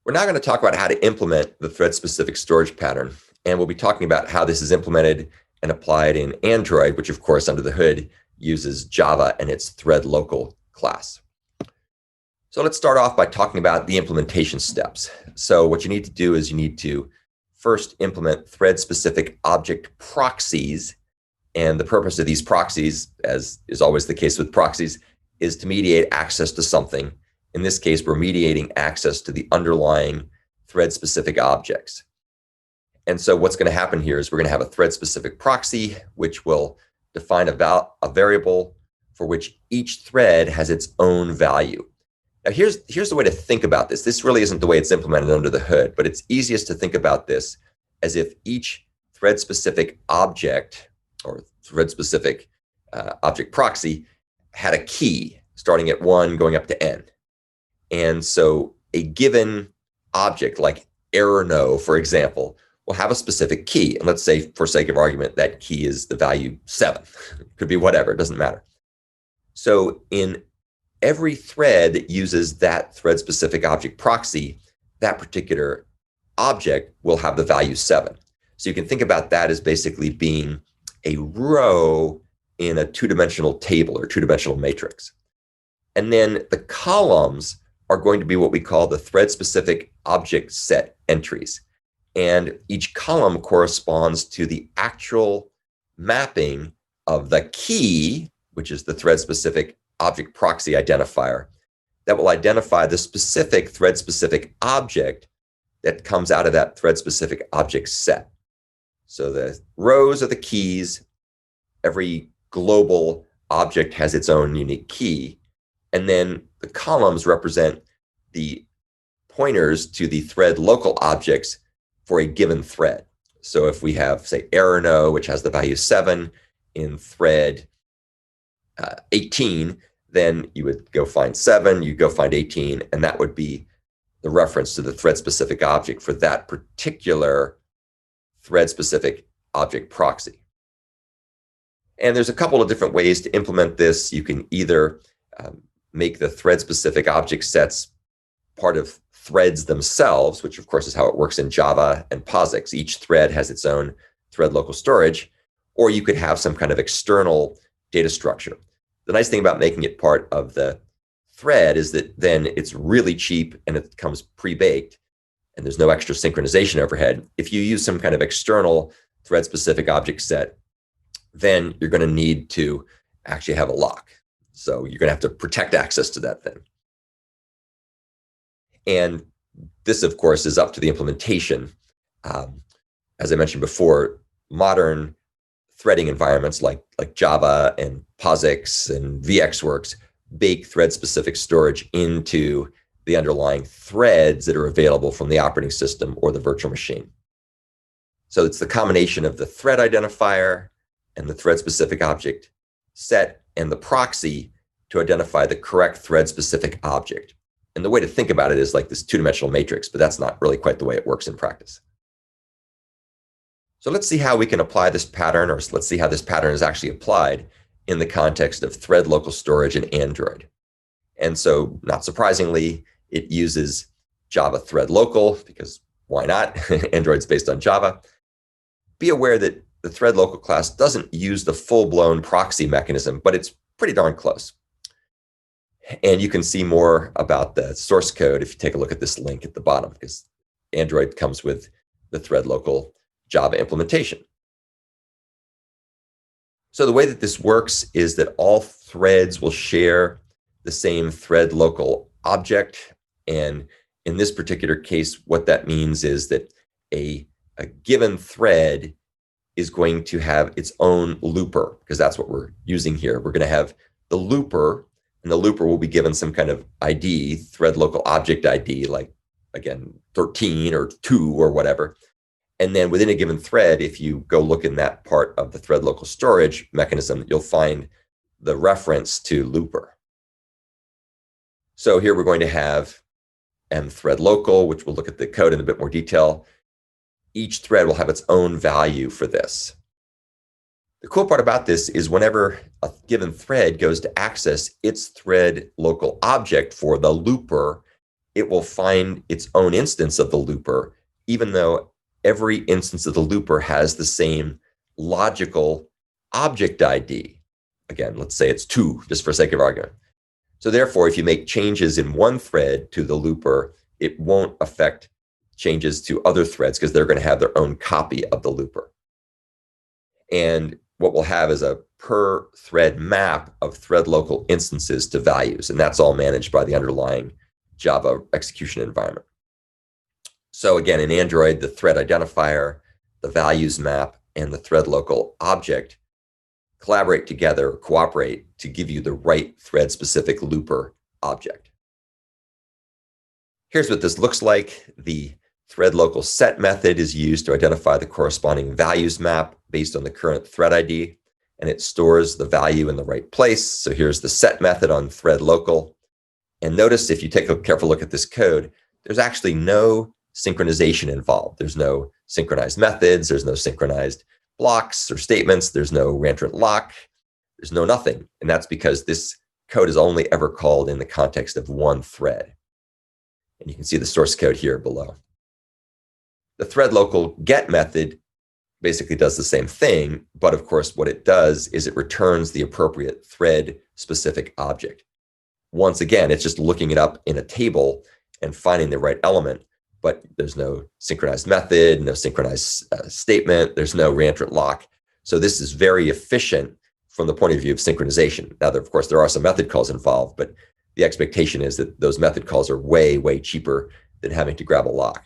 We're now going to talk about how to implement the thread-specific storage pattern, and we'll be talking about how this is implemented and applied in Android, which of course under the hood uses Java and its thread local class. So let's start off by talking about the implementation steps. So what you need to do is you need to first implement thread-specific object proxies, and the purpose of these proxies, as is always the case with proxies, is to mediate access to something. In this case, we're mediating access to the underlying thread-specific objects. And so what's going to happen here is we're going to have a thread-specific proxy, which will define a variable for which each thread has its own value. Now, here's the way to think about this. This really isn't the way it's implemented under the hood, but it's easiest to think about this as if each thread-specific object or thread-specific object proxy had a key starting at 1 going up to n. And so a given object like error no, for example, will have a specific key. And let's say, for sake of argument, that key is the value 7. It could be whatever, it doesn't matter. So in every thread that uses that thread-specific object proxy, that particular object will have the value 7. So you can think about that as basically being a row in a two-dimensional table or two-dimensional matrix. And then the columns are going to be what we call the thread-specific object set entries. And each column corresponds to the actual mapping of the key, which is the thread-specific object proxy identifier, that will identify the specific thread-specific object that comes out of that thread-specific object set. So the rows are the keys. Every global object has its own unique key. And then the columns represent the pointers to the thread local objects for a given thread. So if we have, say, error no, which has the value 7 in thread 18, then you would go find 7, you go find 18, and that would be the reference to the thread-specific object for that particular thread-specific object proxy. And there's a couple of different ways to implement this. You can either make the thread-specific object sets part of threads themselves, which of course is how it works in Java and POSIX. Each thread has its own thread local storage, or you could have some kind of external data structure. The nice thing about making it part of the thread is that then it's really cheap and it comes pre-baked and there's no extra synchronization overhead. If you use some kind of external thread-specific object set, then you're going to need to actually have a lock. So you're going to have to protect access to that thing. And this, of course, is up to the implementation. As I mentioned before, modern threading environments like Java and POSIX and VxWorks bake thread-specific storage into the underlying threads that are available from the operating system or the virtual machine. So it's the combination of the thread identifier and the thread-specific object set and the proxy to identify the correct thread-specific object. And the way to think about it is like this two-dimensional matrix, but that's not really quite the way it works in practice. So let's see how we can apply this pattern, or let's see how this pattern is actually applied in the context of thread local storage in Android. And so, not surprisingly, it uses Java thread local, because why not? Android's based on Java. Be aware that the thread local class doesn't use the full-blown proxy mechanism, but it's pretty darn close. And you can see more about the source code if you take a look at this link at the bottom, because Android comes with the thread local Java implementation. So the way that this works is that all threads will share the same thread local object. And in this particular case, what that means is that a given thread is going to have its own looper, because that's what we're using here. We're going to have the looper, and the looper will be given some kind of ID, thread local object ID, like, again, 13 or 2 or whatever. And then within a given thread, if you go look in that part of the thread local storage mechanism, you'll find the reference to looper. So here we're going to have thread local, which we'll look at the code in a bit more detail. Each thread will have its own value for this. The cool part about this is whenever a given thread goes to access its thread local object for the looper, it will find its own instance of the looper, even though every instance of the looper has the same logical object ID. Again, let's say it's 2, just for sake of argument. So therefore, if you make changes in one thread to the looper, it won't affect changes to other threads because they're going to have their own copy of the looper. And what we'll have is a per thread map of thread local instances to values, and that's all managed by the underlying Java execution environment. So again, in Android, the thread identifier, the values map, and the thread local object collaborate together, cooperate to give you the right thread-specific looper object. Here's what this looks like. The thread local set method is used to identify the corresponding values map based on the current thread ID, and it stores the value in the right place. So here's the set method on thread local. And notice if you take a careful look at this code, there's actually no synchronization involved. There's no synchronized methods. There's no synchronized blocks or statements. There's no reentrant lock. There's no nothing. And that's because this code is only ever called in the context of one thread. And you can see the source code here below. The thread local get method basically does the same thing, but of course what it does is it returns the appropriate thread specific object. Once again, it's just looking it up in a table and finding the right element, but there's no synchronized method, no synchronized statement, there's no reentrant lock. So this is very efficient from the point of view of synchronization. Now, of course, there are some method calls involved, but the expectation is that those method calls are way, way cheaper than having to grab a lock.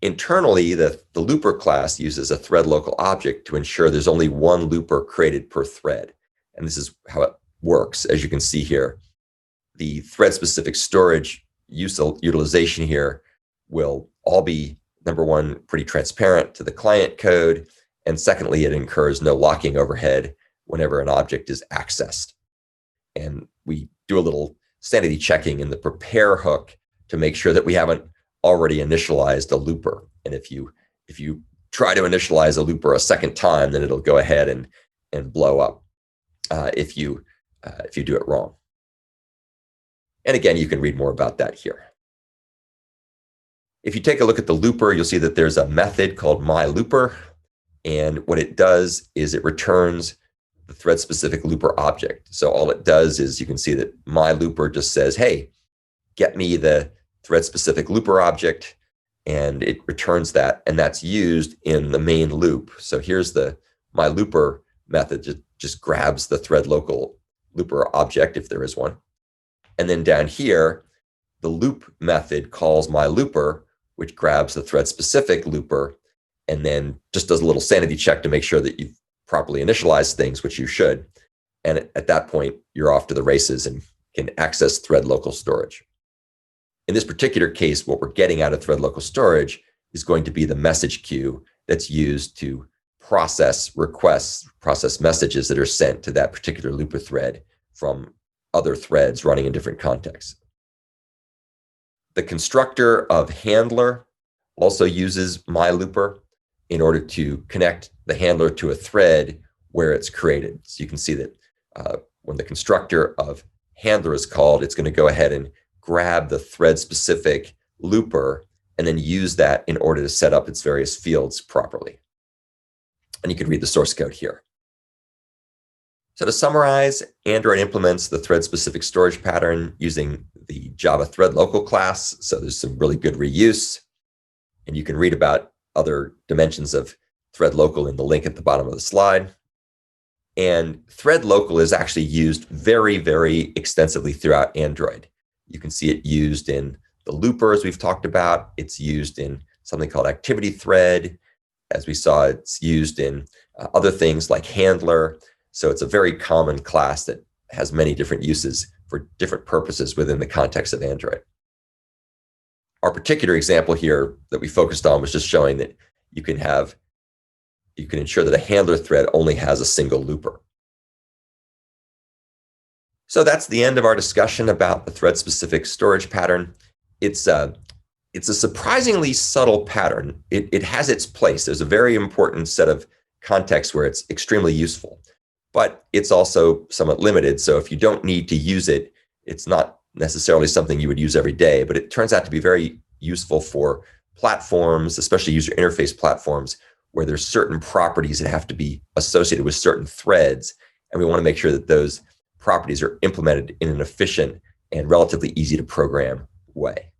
Internally, the looper class uses a thread local object to ensure there's only one looper created per thread. And this is how it works. As you can see here, the thread-specific storage utilization here will all be, number one, pretty transparent to the client code, and secondly, it incurs no locking overhead whenever an object is accessed. And we do a little sanity checking in the prepare hook to make sure that we haven't already initialized a looper. And if you try to initialize a looper a second time, then it'll go ahead and blow up if you do it wrong. And again, you can read more about that here. If you take a look at the looper, you'll see that there's a method called myLooper. And what it does is it returns the thread-specific looper object. So all it does is you can see that myLooper just says, hey, get me the thread-specific looper object, and it returns that, and that's used in the main loop. So here's the myLooper method, just grabs the thread local looper object if there is one. And then down here, the loop method calls myLooper, which grabs the thread-specific looper, and then just does a little sanity check to make sure that you've properly initialized things, which you should. And at that point, you're off to the races and can access thread local storage. In this particular case, what we're getting out of thread local storage is going to be the message queue that's used to process requests, process messages that are sent to that particular looper thread from other threads running in different contexts. The constructor of handler also uses myLooper in order to connect the handler to a thread where it's created. So you can see that when the constructor of handler is called, it's going to go ahead and grab the thread-specific looper and then use that in order to set up its various fields properly. And you can read the source code here. So to summarize, Android implements the thread-specific storage pattern using the Java thread local class. So there's some really good reuse. And you can read about other dimensions of thread local in the link at the bottom of the slide. And thread local is actually used very, very extensively throughout Android. You can see it used in the loopers we've talked about. It's used in something called activity thread. As we saw, it's used in other things like handler. So it's a very common class that has many different uses for different purposes within the context of Android. Our particular example here that we focused on was just showing that you can ensure that a handler thread only has a single looper. So that's the end of our discussion about the thread-specific storage pattern. It's a surprisingly subtle pattern. It has its place. There's a very important set of contexts where it's extremely useful, but it's also somewhat limited. So if you don't need to use it, it's not necessarily something you would use every day, but it turns out to be very useful for platforms, especially user interface platforms, where there's certain properties that have to be associated with certain threads. And we want to make sure that those properties are implemented in an efficient and relatively easy to program way.